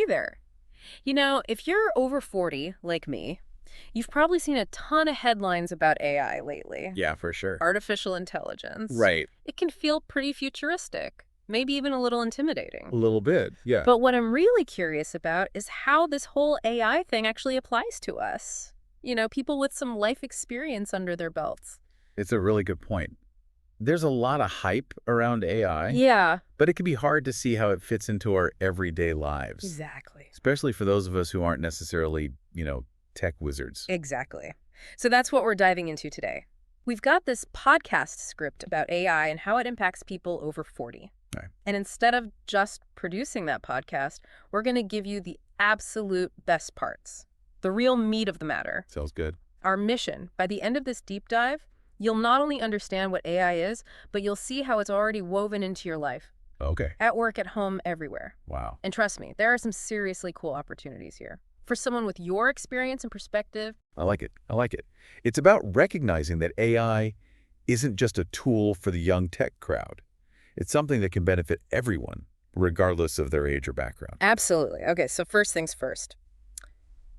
there. If you're over 40, like me, you've probably seen a ton of headlines about AI lately. Yeah, for sure. Artificial intelligence. Right. It can feel pretty futuristic, maybe even a little intimidating. A little bit, yeah. But what I'm really curious about is how this whole AI thing actually applies to us. People with some life experience under their belts. It's a really good point. There's a lot of hype around AI, Yeah, but it can be hard to see how it fits into our everyday lives, exactly. especially for those of us who aren't necessarily, tech wizards. Exactly. So that's what we're diving into today. We've got this podcast script about AI and how it impacts people over 40. Right. And instead of just producing that podcast, we're going to give you the absolute best parts, the real meat of the matter. Sounds good. Our mission, by the end of this deep dive, you'll not only understand what AI is, but you'll see how it's already woven into your life. Okay. At work, at home, everywhere. Wow. And trust me, there are some seriously cool opportunities here. For someone with your experience and perspective. I like it. I like it. It's about recognizing that AI isn't just a tool for the young tech crowd. It's something that can benefit everyone, regardless of their age or background. Absolutely. Okay, so first things first.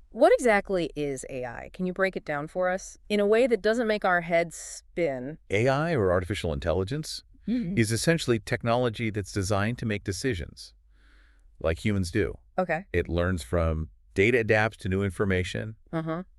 What exactly is AI? Can you break it down for us in a way that doesn't make our heads spin? AI, or artificial intelligence, is essentially technology that's designed to make decisions, like humans do. Okay. It learns from data, adapts to new information,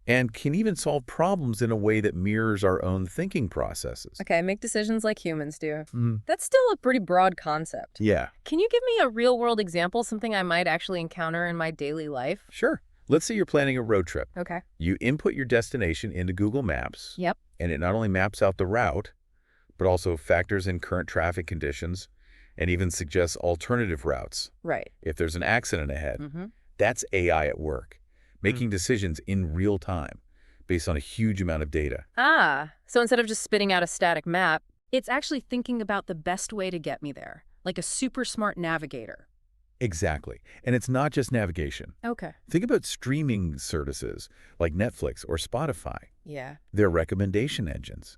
and can even solve problems in a way that mirrors our own thinking processes. Okay, make decisions like humans do. That's still a pretty broad concept. Yeah. Can you give me a real-world example, something I might actually encounter in my daily life? Sure. Let's say you're planning a road trip. Okay. You input your destination into Google Maps. Yep. And it not only maps out the route, but also factors in current traffic conditions and even suggests alternative routes. Right. If there's an accident ahead, that's AI at work, making decisions in real time based on a huge amount of data. So instead of just spitting out a static map, it's actually thinking about the best way to get me there, like a super smart navigator. Exactly. And it's not just navigation. Okay. Think about streaming services like Netflix or Spotify. Yeah. They're recommendation engines.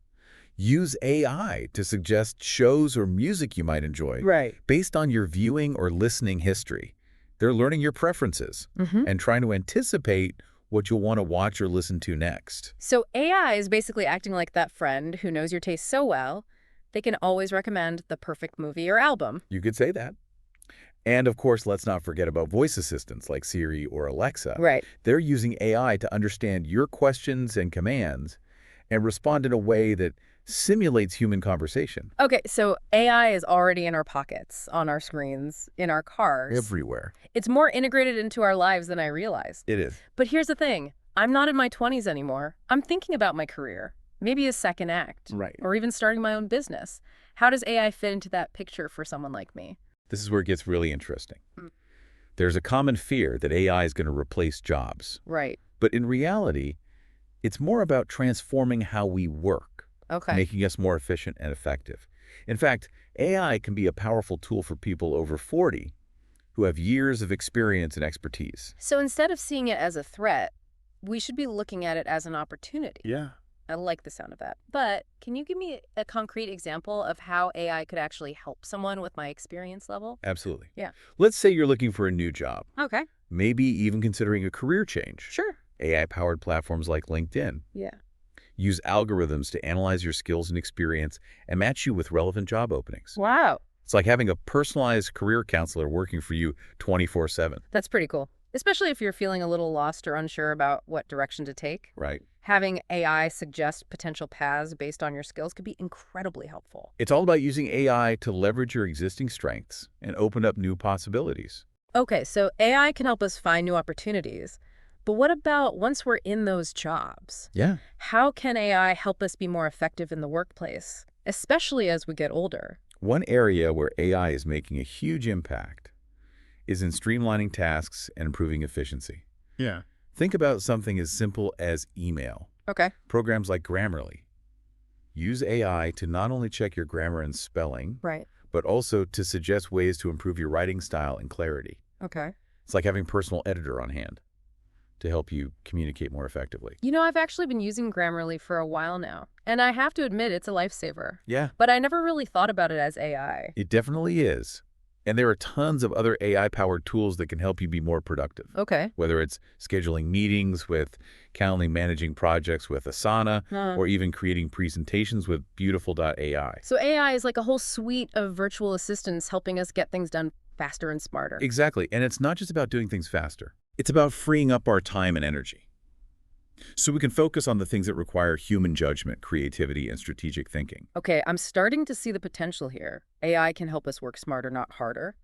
Use AI to suggest shows or music you might enjoy based on your viewing or listening history. They're learning your preferences and trying to anticipate what you'll want to watch or listen to next. So AI is basically acting like that friend who knows your taste so well, they can always recommend the perfect movie or album. You could say that. And of course, let's not forget about voice assistants like Siri or Alexa. Right. They're using AI to understand your questions and commands and respond in a way that simulates human conversation. Okay, so AI is already in our pockets, on our screens, in our cars. Everywhere. It's more integrated into our lives than I realized. It is. But here's the thing. I'm not in my 20s anymore. I'm thinking about my career, maybe a second act, Right. or even starting my own business. How does AI fit into that picture for someone like me? This is where it gets really interesting. There's a common fear that AI is going to replace jobs. Right. But in reality, it's more about transforming how we work, making us more efficient and effective. In fact, AI can be a powerful tool for people over 40 who have years of experience and expertise. So instead of seeing it as a threat, we should be looking at it as an opportunity. Yeah. I like the sound of that. But can you give me a concrete example of how AI could actually help someone with my experience level? Absolutely. Yeah. Let's say you're looking for a new job, Okay. maybe even considering a career change. Sure. AI-powered platforms like LinkedIn Yeah. use algorithms to analyze your skills and experience and match you with relevant job openings. Wow. It's like having a personalized career counselor working for you 24/7. That's pretty cool. Especially if you're feeling a little lost or unsure about what direction to take. Right. Having AI suggest potential paths based on your skills could be incredibly helpful. It's all about using AI to leverage your existing strengths and open up new possibilities. Okay, so AI can help us find new opportunities. But what about once we're in those jobs? Yeah. How can AI help us be more effective in the workplace, especially as we get older? One area where AI is making a huge impact is in streamlining tasks and improving efficiency. Yeah. Think about something as simple as email. Okay. Programs like Grammarly use AI to not only check your grammar and spelling, Right. but also to suggest ways to improve your writing style and clarity. Okay. It's like having a personal editor on hand to help you communicate more effectively. I've actually been using Grammarly for a while now, and I have to admit it's a lifesaver. Yeah, But I never really thought about it as AI. it definitely is. And there are tons of other AI-powered tools that can help you be more productive. Okay. Whether it's scheduling meetings with Calendly, managing projects with Asana, or even creating presentations with Beautiful.ai. So AI is like a whole suite of virtual assistants helping us get things done faster and smarter. Exactly. And it's not just about doing things faster. It's about freeing up our time and energy, so we can focus on the things that require human judgment, creativity, and strategic thinking. Okay, I'm starting to see the potential here. AI can help us work smarter, not harder.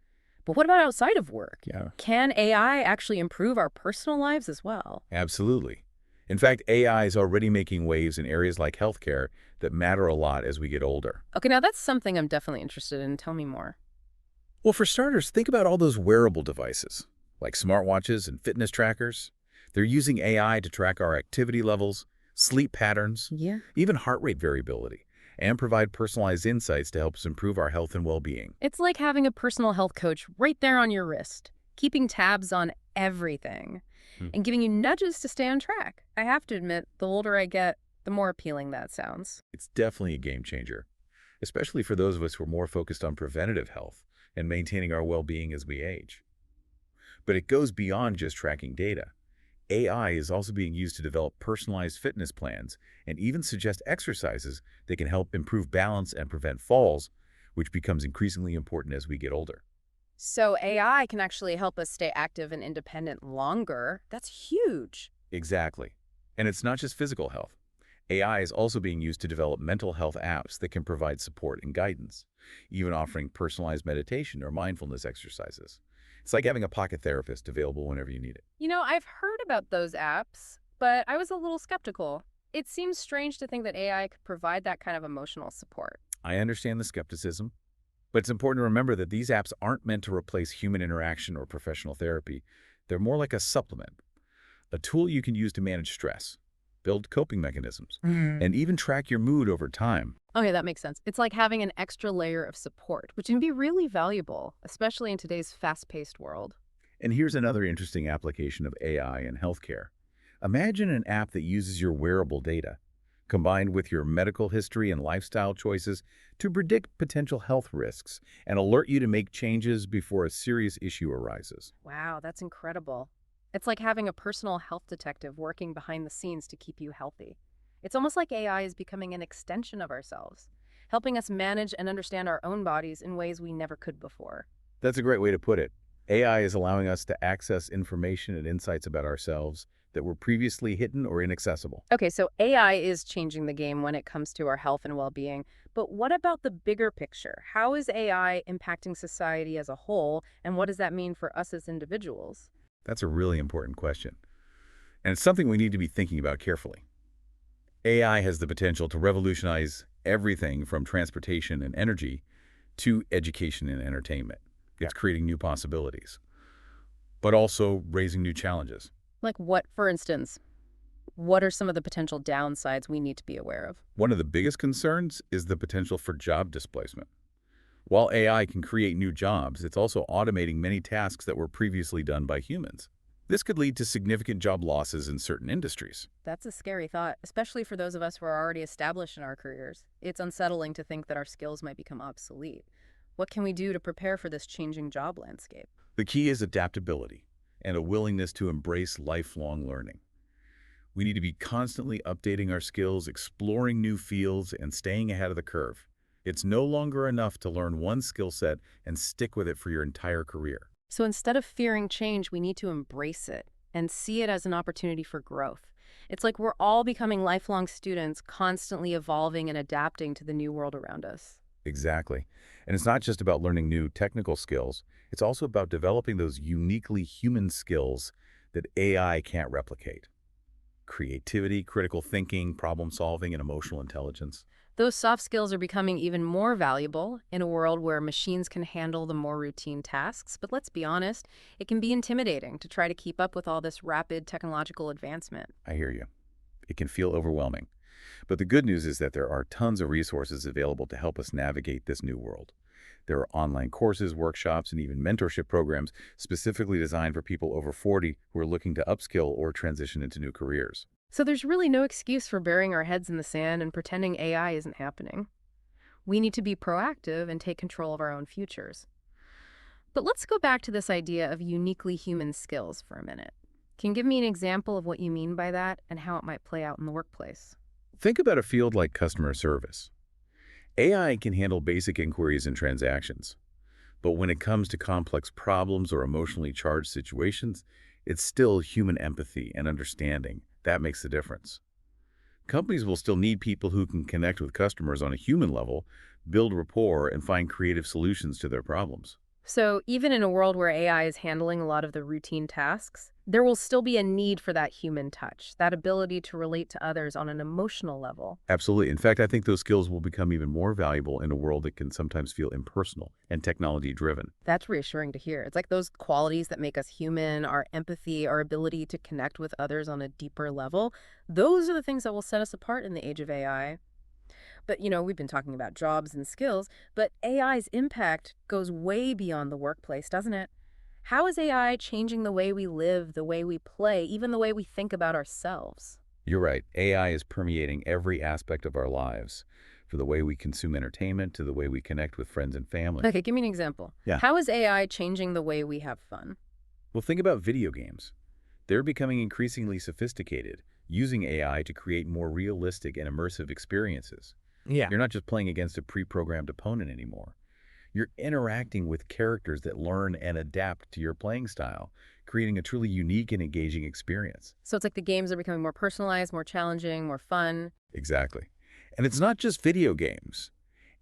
But what about outside of work? Yeah. Can AI actually improve our personal lives as well? Absolutely. In fact, AI is already making waves in areas like healthcare that matter a lot as we get older. Okay, now that's something I'm definitely interested in. Tell me more. Well, for starters, think about all those wearable devices, like smartwatches and fitness trackers. They're using AI to track our activity levels, sleep patterns, Yeah. even heart rate variability, and provide personalized insights to help us improve our health and well-being. It's like having a personal health coach right there on your wrist, keeping tabs on everything and giving you nudges to stay on track. I have to admit, the older I get, the more appealing that sounds. It's definitely a game changer, especially for those of us who are more focused on preventative health and maintaining our well-being as we age. But it goes beyond just tracking data. AI is also being used to develop personalized fitness plans and even suggest exercises that can help improve balance and prevent falls, which becomes increasingly important as we get older. So AI can actually help us stay active and independent longer. That's huge. Exactly. And it's not just physical health. AI is also being used to develop mental health apps that can provide support and guidance, even offering personalized meditation or mindfulness exercises. It's like having a pocket therapist available whenever you need it. You know, I've heard about those apps, but I was a little skeptical. It seems strange to think that AI could provide that kind of emotional support. I understand the skepticism, but it's important to remember that these apps aren't meant to replace human interaction or professional therapy. They're more like a supplement, a tool you can use to manage stress, build coping mechanisms, and even track your mood over time. Okay, that makes sense. It's like having an extra layer of support, which can be really valuable, especially in today's fast-paced world. And here's another interesting application of AI in healthcare. Imagine an app that uses your wearable data, combined with your medical history and lifestyle choices, to predict potential health risks and alert you to make changes before a serious issue arises. Wow, that's incredible. It's like having a personal health detective working behind the scenes to keep you healthy. It's almost like AI is becoming an extension of ourselves, helping us manage and understand our own bodies in ways we never could before. That's a great way to put it. AI is allowing us to access information and insights about ourselves that were previously hidden or inaccessible. Okay, so AI is changing the game when it comes to our health and well-being, but what about the bigger picture? How is AI impacting society as a whole, and what does that mean for us as individuals? That's a really important question, and it's something we need to be thinking about carefully. AI has the potential to revolutionize everything from transportation and energy to education and entertainment. It's creating new possibilities, but also raising new challenges. Like what, for instance? What are some of the potential downsides we need to be aware of? One of the biggest concerns is the potential for job displacement. While AI can create new jobs, it's also automating many tasks that were previously done by humans. This could lead to significant job losses in certain industries. That's a scary thought, especially for those of us who are already established in our careers. It's unsettling to think that our skills might become obsolete. What can we do to prepare for this changing job landscape? The key is adaptability and a willingness to embrace lifelong learning. We need to be constantly updating our skills, exploring new fields, and staying ahead of the curve. It's no longer enough to learn one skill set and stick with it for your entire career. So instead of fearing change, we need to embrace it and see it as an opportunity for growth. It's like we're all becoming lifelong students, constantly evolving and adapting to the new world around us. Exactly. And it's not just about learning new technical skills. It's also about developing those uniquely human skills that AI can't replicate. Creativity, critical thinking, problem solving, and emotional intelligence. Those soft skills are becoming even more valuable in a world where machines can handle the more routine tasks. But let's be honest, it can be intimidating to try to keep up with all this rapid technological advancement. I hear you. It can feel overwhelming. But the good news is that there are tons of resources available to help us navigate this new world. There are online courses, workshops, and even mentorship programs specifically designed for people over 40 who are looking to upskill or transition into new careers. So there's really no excuse for burying our heads in the sand and pretending AI isn't happening. We need to be proactive and take control of our own futures. But let's go back to this idea of uniquely human skills for a minute. Can you give me an example of what you mean by that and how it might play out in the workplace? Think about a field like customer service. AI can handle basic inquiries and transactions. But when it comes to complex problems or emotionally charged situations, it's still human empathy and understanding. That makes the difference. Companies will still need people who can connect with customers on a human level, build rapport, and find creative solutions to their problems. So even in a world where AI is handling a lot of the routine tasks, there will still be a need for that human touch, that ability to relate to others on an emotional level. Absolutely. In fact, I think those skills will become even more valuable in a world that can sometimes feel impersonal and technology-driven. That's reassuring to hear. It's like those qualities that make us human, our empathy, our ability to connect with others on a deeper level. Those are the things that will set us apart in the age of AI. But, we've been talking about jobs and skills, but AI's impact goes way beyond the workplace, doesn't it? How is AI changing the way we live, the way we play, even the way we think about ourselves? You're right. AI is permeating every aspect of our lives, from the way we consume entertainment to the way we connect with friends and family. Okay, give me an example. Yeah. How is AI changing the way we have fun? Well, think about video games. They're becoming increasingly sophisticated, using AI to create more realistic and immersive experiences. Yeah. You're not just playing against a pre-programmed opponent anymore. You're interacting with characters that learn and adapt to your playing style, creating a truly unique and engaging experience. So it's like the games are becoming more personalized, more challenging, more fun. Exactly. And it's not just video games.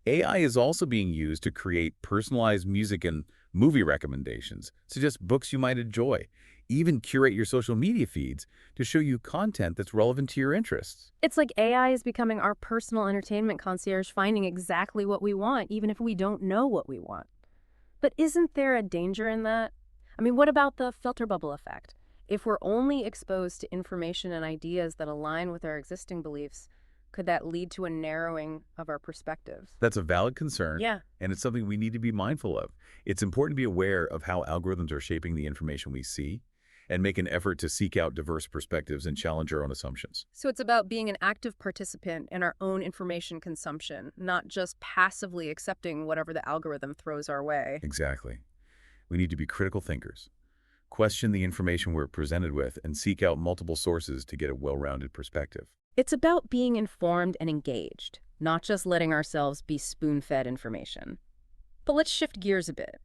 AI is also being used to create personalized music and movie recommendations, suggest books you might enjoy, even curate your social media feeds to show you content that's relevant to your interests. It's like AI is becoming our personal entertainment concierge, finding exactly what we want, even if we don't know what we want. But isn't there a danger in that? I mean, what about the filter bubble effect? If we're only exposed to information and ideas that align with our existing beliefs, could that lead to a narrowing of our perspectives? That's a valid concern. Yeah. And it's something we need to be mindful of. It's important to be aware of how algorithms are shaping the information we see and make an effort to seek out diverse perspectives and challenge our own assumptions. So it's about being an active participant in our own information consumption, not just passively accepting whatever the algorithm throws our way. Exactly. We need to be critical thinkers, question the information we're presented with, and seek out multiple sources to get a well-rounded perspective. It's about being informed and engaged, not just letting ourselves be spoon-fed information. But let's shift gears a bit.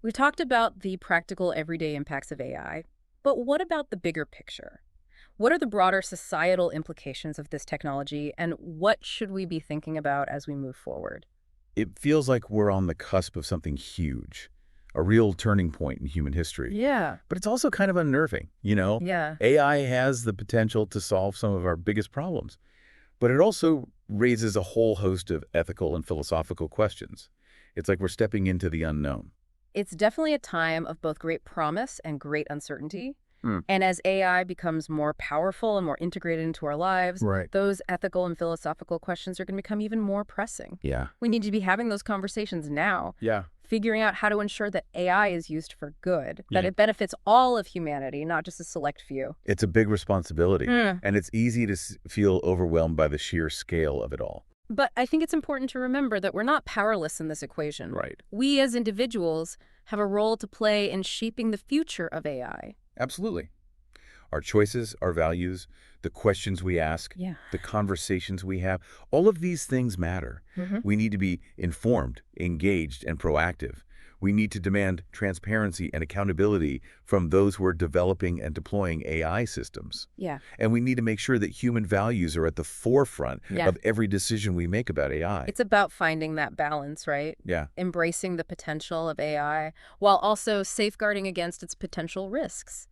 We've talked about the practical everyday impacts of AI, but what about the bigger picture? What are the broader societal implications of this technology, and what should we be thinking about as we move forward? It feels like we're on the cusp of something huge, a real turning point in human history. Yeah. But it's also kind of unnerving, Yeah. AI has the potential to solve some of our biggest problems, but it also raises a whole host of ethical and philosophical questions. It's like we're stepping into the unknown. It's definitely a time of both great promise and great uncertainty. Hmm. And as AI becomes more powerful and more integrated into our lives, Right. those ethical and philosophical questions are going to become even more pressing. Yeah. We need to be having those conversations now, Yeah. figuring out how to ensure that AI is used for good, that Yeah. it benefits all of humanity, not just a select few. It's a big responsibility, Mm. and it's easy to feel overwhelmed by the sheer scale of it all. But I think it's important to remember that we're not powerless in this equation. Right. We as individuals have a role to play in shaping the future of AI. Absolutely. Our choices, our values, the questions we ask, Yeah. the conversations we have, all of these things matter. Mm-hmm. We need to be informed, engaged, and proactive. We need to demand transparency and accountability from those who are developing and deploying AI systems. Yeah. And we need to make sure that human values are at the forefront Yeah. of every decision we make about AI. It's about finding that balance, right? Yeah. Embracing the potential of AI while also safeguarding against its potential risks.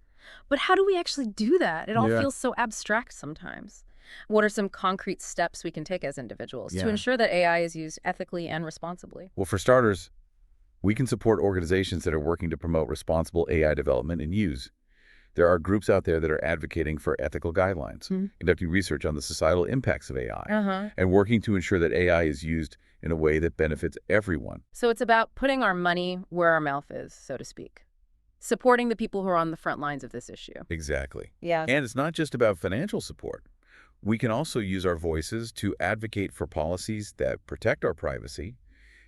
But how do we actually do that? It all Yeah. feels so abstract sometimes. What are some concrete steps we can take as individuals to Yeah. ensure that AI is used ethically and responsibly? Well, for starters, we can support organizations that are working to promote responsible AI development and use. There are groups out there that are advocating for ethical guidelines, conducting research on the societal impacts of AI, and working to ensure that AI is used in a way that benefits everyone. So it's about putting our money where our mouth is, so to speak. Supporting the people who are on the front lines of this issue. Exactly. Yeah. And it's not just about financial support. We can also use our voices to advocate for policies that protect our privacy,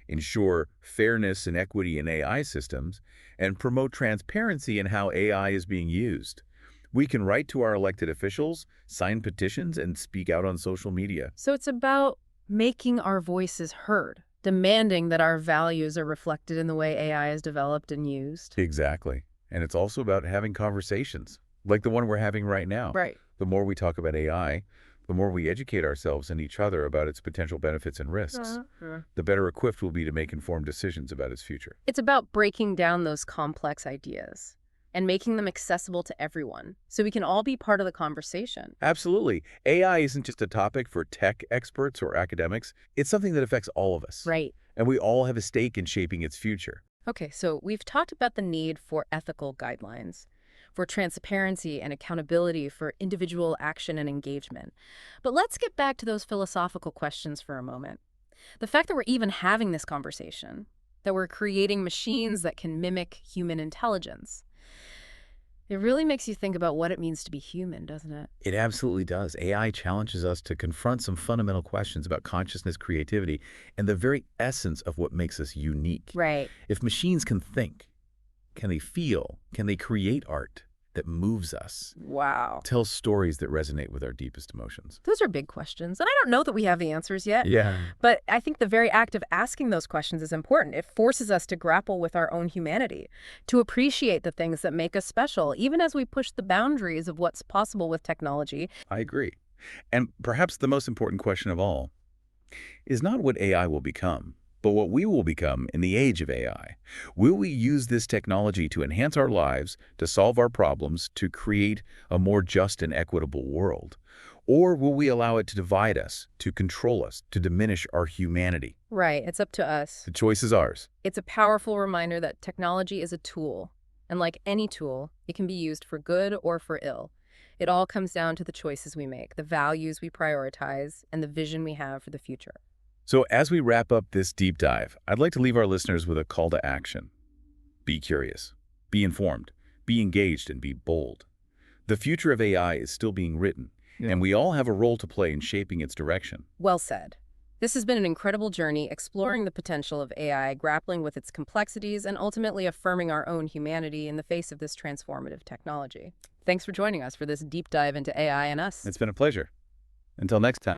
ensure fairness and equity in AI systems, and promote transparency in how AI is being used. We can write to our elected officials, sign petitions, and speak out on social media. So it's about making our voices heard, demanding that our values are reflected in the way AI is developed and used. Exactly. And it's also about having conversations, like the one we're having right now. Right. The more we talk about AI, the more we educate ourselves and each other about its potential benefits and risks, the better equipped we'll be to make informed decisions about its future. It's about breaking down those complex ideas and making them accessible to everyone so we can all be part of the conversation. Absolutely. AI isn't just a topic for tech experts or academics. It's something that affects all of us. Right. And we all have a stake in shaping its future. Okay, so we've talked about the need for ethical guidelines, for transparency and accountability for individual action and engagement. But let's get back to those philosophical questions for a moment. The fact that we're even having this conversation, that we're creating machines that can mimic human intelligence, it really makes you think about what it means to be human, doesn't it? It absolutely does. AI challenges us to confront some fundamental questions about consciousness, creativity, and the very essence of what makes us unique. Right. If machines can think, can they feel, can they create art that moves us, Wow. tell stories that resonate with our deepest emotions? Those are big questions, and I don't know that we have the answers yet. Yeah. But I think the very act of asking those questions is important. It forces us to grapple with our own humanity, to appreciate the things that make us special, even as we push the boundaries of what's possible with technology. I agree. And perhaps the most important question of all is not what AI will become, but what we will become in the age of AI. Will we use this technology to enhance our lives, to solve our problems, to create a more just and equitable world? Or will we allow it to divide us, to control us, to diminish our humanity? Right, it's up to us. The choice is ours. It's a powerful reminder that technology is a tool, and like any tool, it can be used for good or for ill. It all comes down to the choices we make, the values we prioritize, and the vision we have for the future. So as we wrap up this deep dive, I'd like to leave our listeners with a call to action. Be curious, be informed, be engaged, and be bold. The future of AI is still being written, and we all have a role to play in shaping its direction. Well said. This has been an incredible journey exploring the potential of AI, grappling with its complexities, and ultimately affirming our own humanity in the face of this transformative technology. Thanks for joining us for this deep dive into AI and us. It's been a pleasure. Until next time.